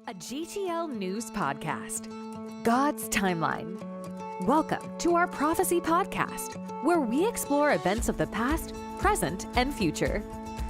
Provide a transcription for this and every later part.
a GTL News podcast. God's Timeline. Welcome to our Prophecy Podcast, where we explore events of the past, present, and future.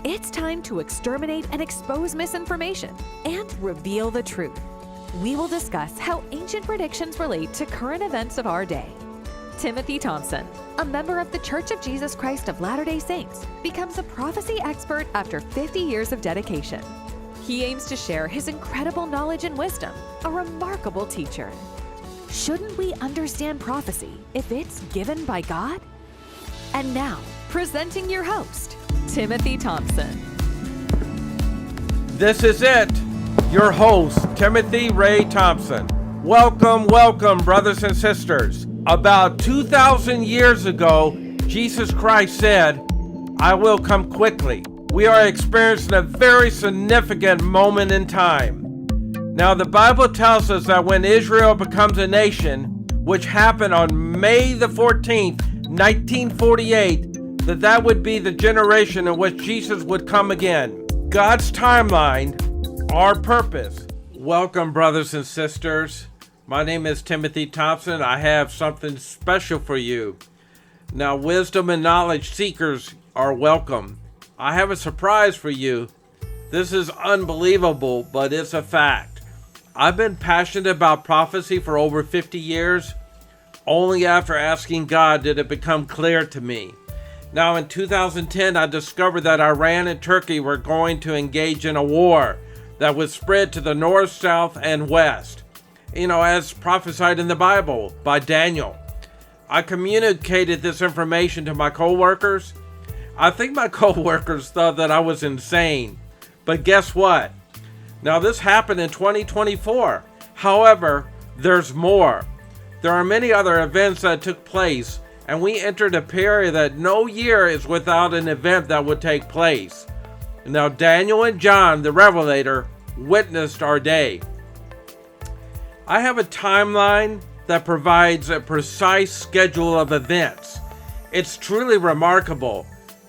It's time to exterminate and expose misinformation and reveal the truth. We will discuss how ancient predictions relate to current events of our day. Timothy Thompson, a member of the Church of Jesus Christ of Latter-day Saints, becomes a prophecy expert after 50 years of dedication. He aims to share his incredible knowledge and wisdom, a remarkable teacher. Shouldn't we understand prophecy if it's given by God? And now, presenting your host, Timothy Thompson. This is it, your host, Timothy Ray Thompson. Welcome, brothers and sisters. About 2,000 years ago, Jesus Christ said, "I will come quickly." We are experiencing a very significant moment in time. Now, the Bible tells us that when Israel becomes a nation, which happened on May the 14th, 1948, that would be the generation in which Jesus would come again. God's timeline, our purpose. Welcome, brothers and sisters. My name is Timothy Thompson. I have something special for you. Now, wisdom and knowledge seekers are welcome. I have a surprise for you. This is unbelievable, but it's a fact. I've been passionate about prophecy for over 50 years. Only after asking God did it become clear to me. Now, in 2010, I discovered that Iran and Turkey were going to engage in a war that would spread to the north, south, and west. As prophesied in the Bible by Daniel. I communicated this information to my co-workers. I think my co-workers thought that I was insane. But guess what? Now, this happened in 2024. However, there's more. There are many other events that took place, and we entered a period that no year is without an event that would take place. Now, Daniel and John, the Revelator, witnessed our day. I have a timeline that provides a precise schedule of events. It's truly remarkable.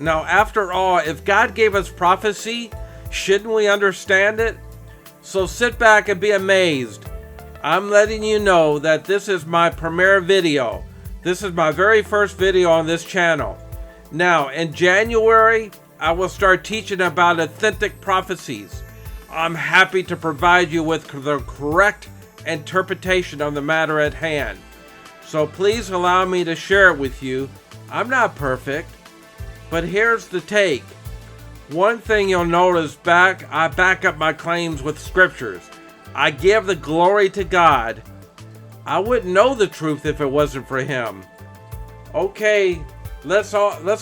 Now, after all, if God gave us prophecy, shouldn't we understand it? So sit back and be amazed. I'm letting you know that this is my premiere video. This is my very first video on this channel. Now, in January, I will start teaching about authentic prophecies. I'm happy to provide you with the correct interpretation of the matter at hand. So please allow me to share it with you. I'm not perfect. But here's the take. One thing you'll notice I back up my claims with scriptures. I give the glory to God. I wouldn't know the truth if it wasn't for Him. Okay, let's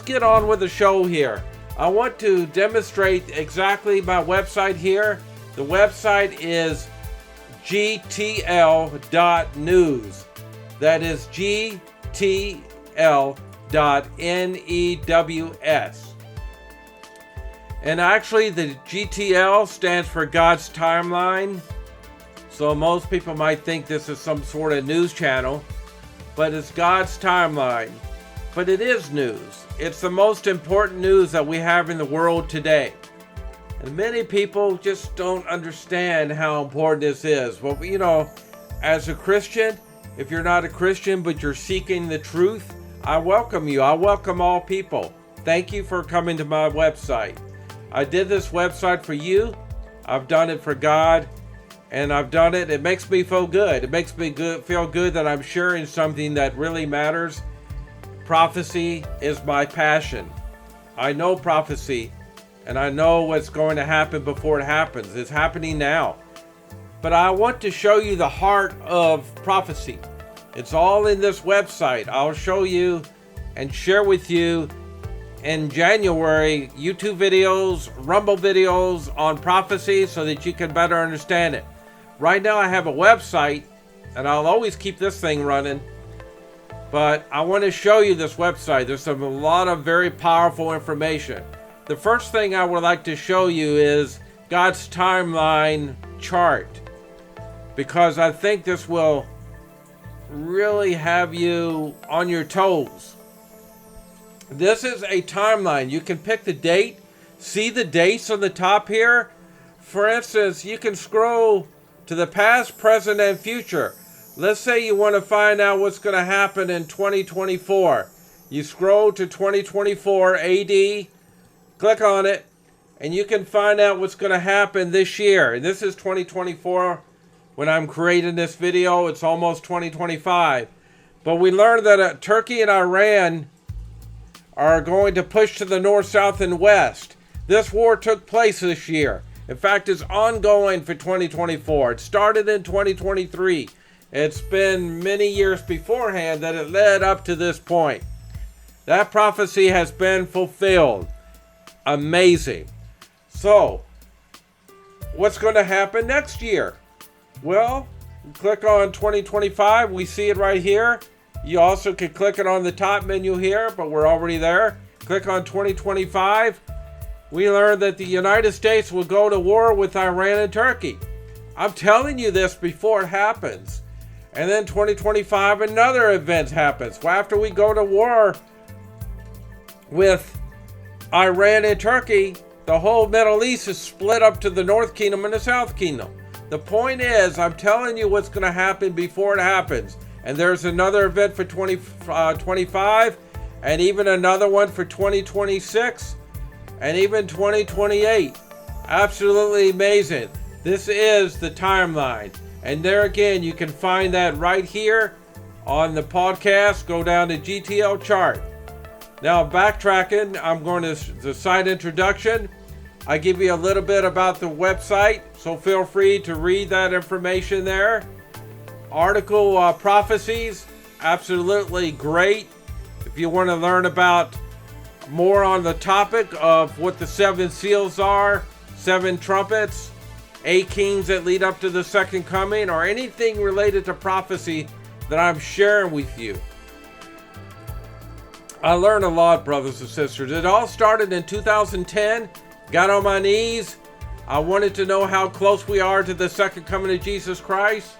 get on with the show here. I want to demonstrate exactly my website here. The website is gtl.news. That is gtl.news. And actually, the GTL stands for God's Timeline. So most people might think this is some sort of news channel, but it's God's Timeline. But it is news. It's the most important news that we have in the world today. And many people just don't understand how important this is. Well, as a Christian, if you're not a Christian but you're seeking the truth, I welcome you. I welcome all people. Thank you for coming to my website. I did this website for you. I've done it for God. And I've done it. It makes me feel good. It makes me feel good that I'm sharing something that really matters. Prophecy is my passion. I know prophecy. And I know what's going to happen before it happens. It's happening now. But I want to show you the heart of prophecy. It's all in this website. I'll show you and share with you in January YouTube videos, Rumble videos on prophecy so that you can better understand it. Right now I have a website and I'll always keep this thing running. But I want to show you this website. There's a lot of very powerful information. The first thing I would like to show you is God's timeline chart. Because I think this will really have you on your toes. This is a timeline. You can pick the date. See the dates on the top here? For instance, you can scroll to the past, present, and future. Let's say you want to find out what's going to happen in 2024. You scroll to 2024 AD, click on it, and you can find out what's going to happen this year. And this is 2024 when I'm creating this video. It's almost 2025. But we learned that Turkey and Iran are going to push to the north, south, and west. This war took place this year. In fact, it's ongoing for 2024. It started in 2023. It's been many years beforehand that it led up to this point. That prophecy has been fulfilled. Amazing. So, what's going to happen next year? Well, click on 2025. We see it right here. You also can click it on the top menu here, but we're already there. Click on 2025. We learned that the United States will go to war with Iran and Turkey. I'm telling you this before it happens. And then 2025, another event happens. Well, after we go to war with Iran and Turkey, the whole Middle East is split up to the North Kingdom and the South Kingdom. The point is, I'm telling you what's going to happen before it happens. And there's another event for 2025, and even another one for 2026, and even 2028. Absolutely amazing. This is the timeline. And there again, you can find that right here on the podcast. Go down to GTL chart. Now, backtracking, I'm going to the site introduction. I give you a little bit about the website, so feel free to read that information there. Article prophecies, absolutely great. If you want to learn about more on the topic of what the 7 seals are, 7 trumpets, 8 kings that lead up to the second coming, or anything related to prophecy that I'm sharing with you. I learned a lot, brothers and sisters. It all started in 2010. Got on my knees. I wanted to know how close we are to the second coming of Jesus Christ.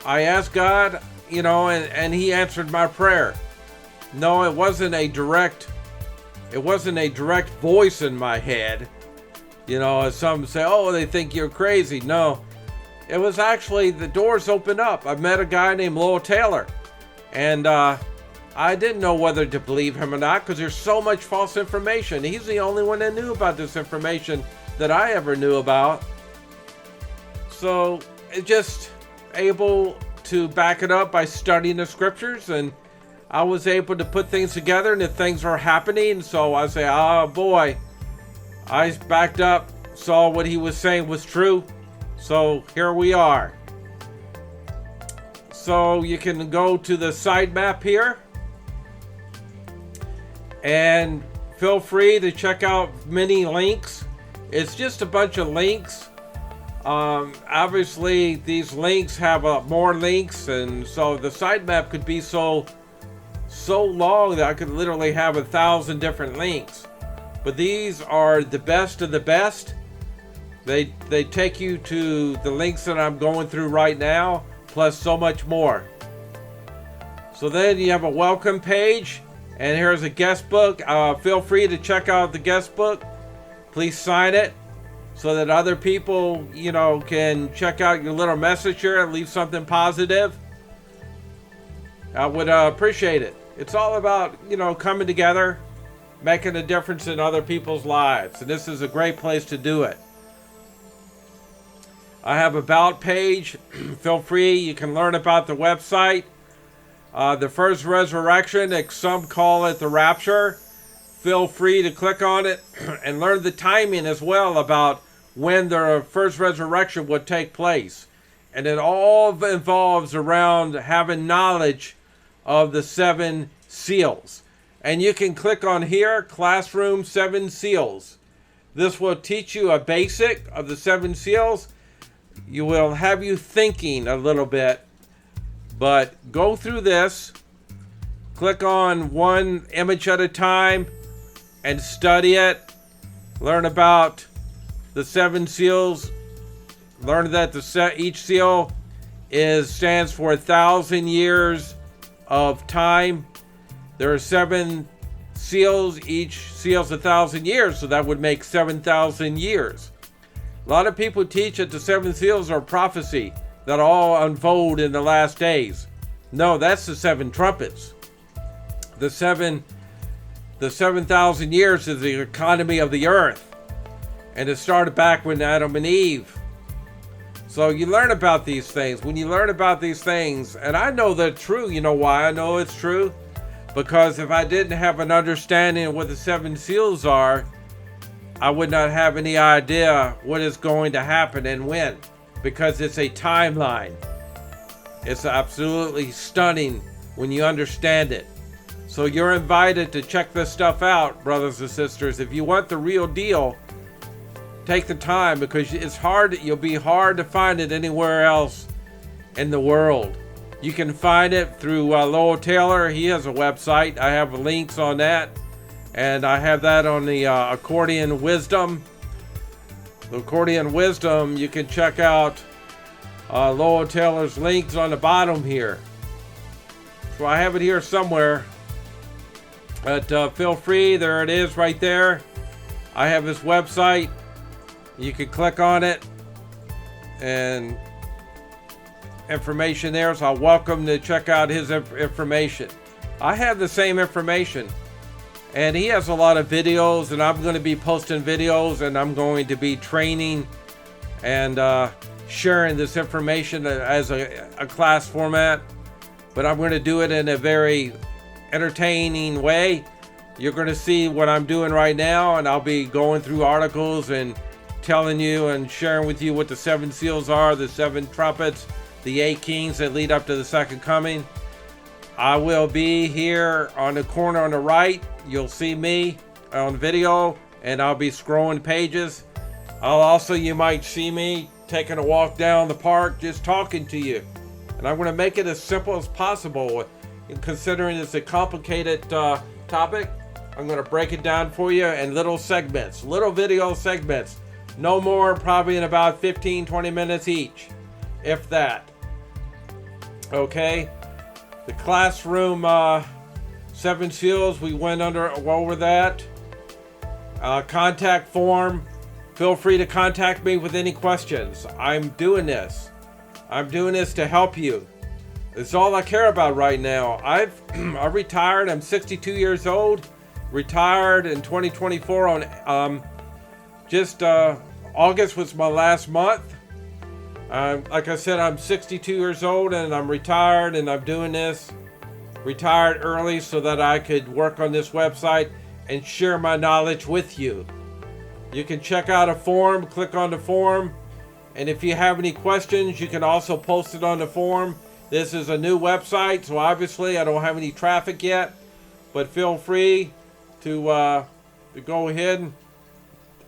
I asked God, and he answered my prayer. No, it wasn't a direct voice in my head. As some say, oh, they think you're crazy. No, it was actually the doors opened up. I met a guy named Lowell Taylor, and I didn't know whether to believe him or not because there's so much false information. He's the only one that knew about this information that I ever knew about. So it just able to back it up by studying the scriptures, and I was able to put things together, and if things are happening, so I say, oh boy, I backed up, saw what he was saying was true, so here we are. So you can go to the side map here, and feel free to check out many links. It's just a bunch of links. Obviously, these links have more links, and so the sitemap could be so long that I could literally have 1,000 different links. But these are the best of the best. They take you to the links that I'm going through right now, plus so much more. So then you have a welcome page, and here's a guest book. Feel free to check out the guest book. Please sign it, so that other people, can check out your little message here and leave something positive. I would appreciate it. It's all about, coming together, making a difference in other people's lives. And this is a great place to do it. I have about page. Feel free. You can learn about the website. The first resurrection, some call it the rapture. Feel free to click on it and learn the timing as well about when the first resurrection would take place. And it all involves around having knowledge of the 7 seals. And you can click on here, Classroom 7 Seals. This will teach you a basic of the 7 seals. You will have you thinking a little bit, but go through this, click on one image at a time and study it. Learn about the 7 seals. Learn that each seal stands for 1,000 years of time. There are 7 seals. Each seal's 1,000 years, so that would make 7,000 years. A lot of people teach that the seven seals are prophecy that all unfold in the last days. No, that's the seven trumpets. The 7,000 years is the economy of the earth. And it started back when Adam and Eve. So you learn about these things. When you learn about these things, and I know they're true. You know why I know it's true? Because if I didn't have an understanding of what the seven seals are, I would not have any idea what is going to happen and when. Because it's a timeline. It's absolutely stunning when you understand it. So you're invited to check this stuff out, brothers and sisters. If you want the real deal, take the time, because it's hard. You'll be hard to find it anywhere else in the world. You can find it through Lowell Taylor. He has a website. I have links on that, and I have that on the Accordion Wisdom. The Accordion Wisdom. You can check out Lowell Taylor's links on the bottom here. So I have it here somewhere. But feel free. There it is, right there. I have his website. You can click on it and information there. So I'm welcome to check out his information. I have the same information, and he has a lot of videos, and I'm going to be posting videos, and I'm going to be training and sharing this information as a class format. But I'm going to do it in a very entertaining way. You're going to see what I'm doing right now, and I'll be going through articles and telling you and sharing with you what the seven seals are, the seven trumpets, the 8 kings that lead up to the second coming. I will be here on the corner on the right. You'll see me on video, and I'll be scrolling pages. You might see me taking a walk down the park, just talking to you. And I'm going to make it as simple as possible. Considering it's a complicated topic, I'm going to break it down for you in little segments, little video segments. No more, probably in about 15-20 minutes each, if that. Okay, the classroom seven seals, we went over that. Contact form. Feel free to contact me with any questions. I'm doing this to help you. It's all I care about right now. I retired. I'm 62 years old. Retired in 2024 on August was my last month. Like I said, I'm 62 years old and I'm retired, and I'm doing this. Retired early so that I could work on this website and share my knowledge with you. You can check out a form, click on the form, and if you have any questions, you can also post it on the form. This is a new website, so obviously I don't have any traffic yet, but feel free to go ahead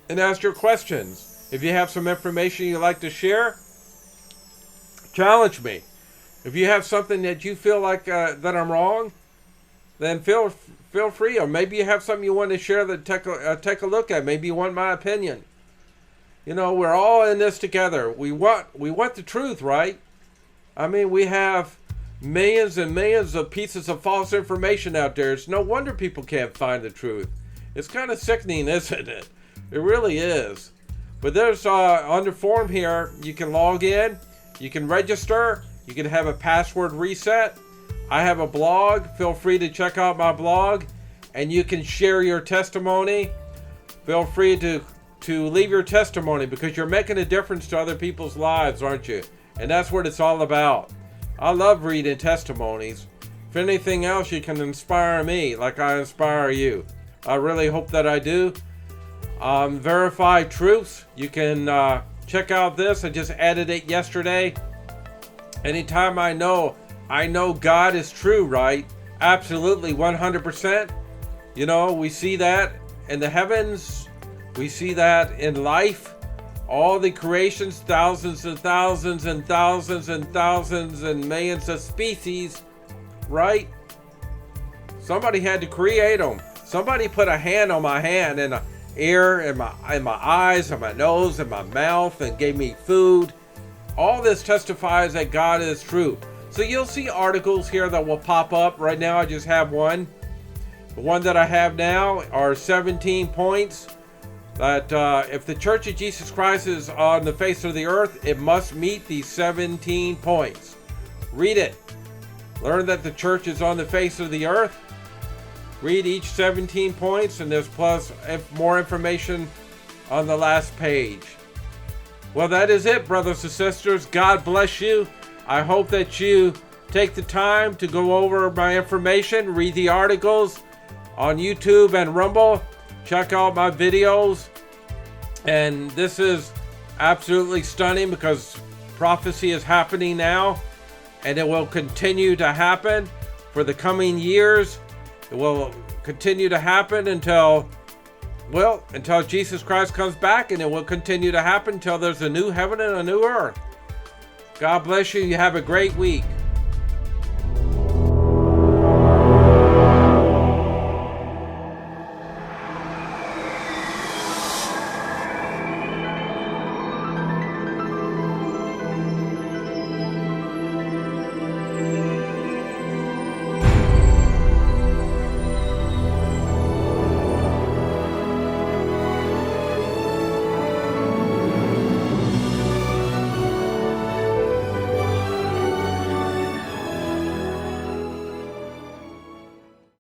and ask your questions. If you have some information you'd like to share, challenge me. If you have something that you feel like that I'm wrong, then feel free. Or maybe you have something you want to share that take a look at. Maybe you want my opinion. You know, we're all in this together. We want the truth, right? I mean, we have millions and millions of pieces of false information out there. It's no wonder people can't find the truth. It's kind of sickening, isn't it? It really is. But there's on the form here, you can log in, you can register, you can have a password reset. I have a blog. Feel free to check out my blog, and you can share your testimony. Feel free to leave your testimony, because you're making a difference to other people's lives, aren't you? And that's what it's all about. I love reading testimonies. If anything else, you can inspire me like I inspire you. I really hope that I do. Verified truths. You can check out this. I just added it yesterday. Anytime I know God is true, right? Absolutely, 100%. You know, we see that in the heavens. We see that in life. All the creations, thousands and thousands and thousands and thousands and millions of species, right? Somebody had to create them. Somebody put a hand on my hand and an ear and my eyes and my nose and my mouth and gave me food. All this testifies that God is true. So you'll see articles here that will pop up. Right now I just have one. The one that I have now are 17 points that if the Church of Jesus Christ is on the face of the earth, it must meet these 17 points. Read it. Learn that the church is on the face of the earth. Read each 17 points, and there's plus more information on the last page. Well, that is it, brothers and sisters. God bless you. I hope that you take the time to go over my information, read the articles on YouTube and Rumble, check out my videos. And this is absolutely stunning because prophecy is happening now, and it will continue to happen for the coming years. It will continue to happen until Jesus Christ comes back, and it will continue to happen until there's a new heaven and a new earth. God bless you. You have a great week.